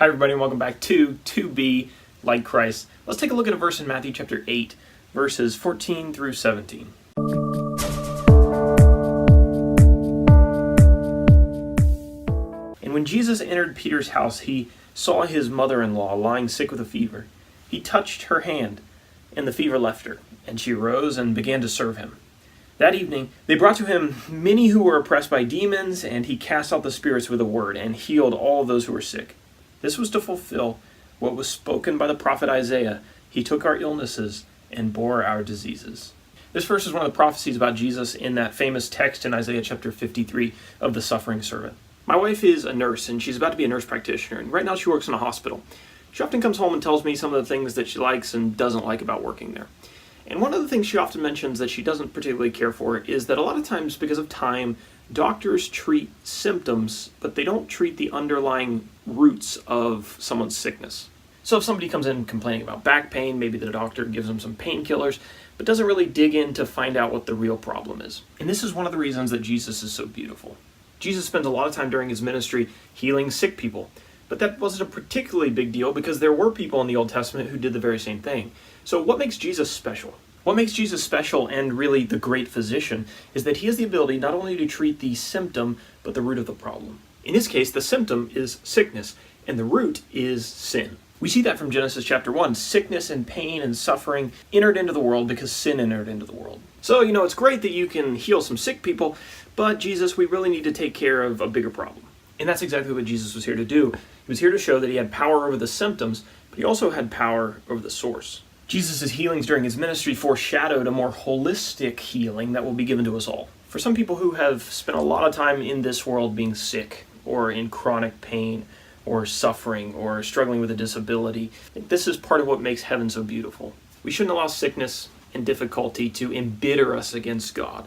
Hi everybody and welcome back to 2BeLikeChrist. Let's take a look at a verse in Matthew chapter 8, verses 14 through 17. And when Jesus entered Peter's house, he saw his mother-in-law lying sick with a fever. He touched her hand, and the fever left her, and she arose and began to serve him. That evening they brought to him many who were oppressed by demons, and he cast out the spirits with a word, and healed all those who were sick. This was to fulfill what was spoken by the prophet Isaiah. He took our illnesses and bore our diseases. This verse is one of the prophecies about Jesus in that famous text in Isaiah chapter 53 of the suffering servant. My wife is a nurse, and she's about to be a nurse practitioner, and right now she works in a hospital. She often comes home and tells me some of the things that she likes and doesn't like about working there. And one of the things she often mentions that she doesn't particularly care for is that a lot of times, because of time, doctors treat symptoms, but they don't treat the underlying roots of someone's sickness. So if somebody comes in complaining about back pain, maybe the doctor gives them some painkillers, but doesn't really dig in to find out what the real problem is. And this is one of the reasons that Jesus is so beautiful. Jesus spends a lot of time during his ministry healing sick people, but that wasn't a particularly big deal because there were people in the Old Testament who did the very same thing. So what makes Jesus special? What makes Jesus special and really the great physician is that he has the ability not only to treat the symptom, but the root of the problem. In his case, the symptom is sickness, and the root is sin. We see that from Genesis chapter 1. Sickness and pain and suffering entered into the world because sin entered into the world. So, it's great that you can heal some sick people, but Jesus, we really need to take care of a bigger problem. And that's exactly what Jesus was here to do. He was here to show that he had power over the symptoms, but he also had power over the source. Jesus' healings during his ministry foreshadowed a more holistic healing that will be given to us all. For some people who have spent a lot of time in this world being sick, or in chronic pain, or suffering, or struggling with a disability, this is part of what makes heaven so beautiful. We shouldn't allow sickness and difficulty to embitter us against God,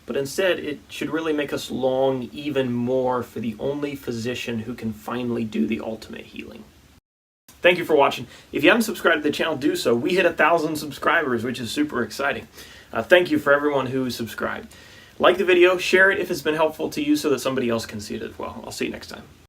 but instead it should really make us long even more for the only physician who can finally do the ultimate healing. Thank you for watching. If you haven't subscribed to the channel, do so. We hit 1,000 subscribers, which is super exciting. Thank you for everyone who subscribed. Like the video, share it if it's been helpful to you so that somebody else can see it as well. I'll see you next time.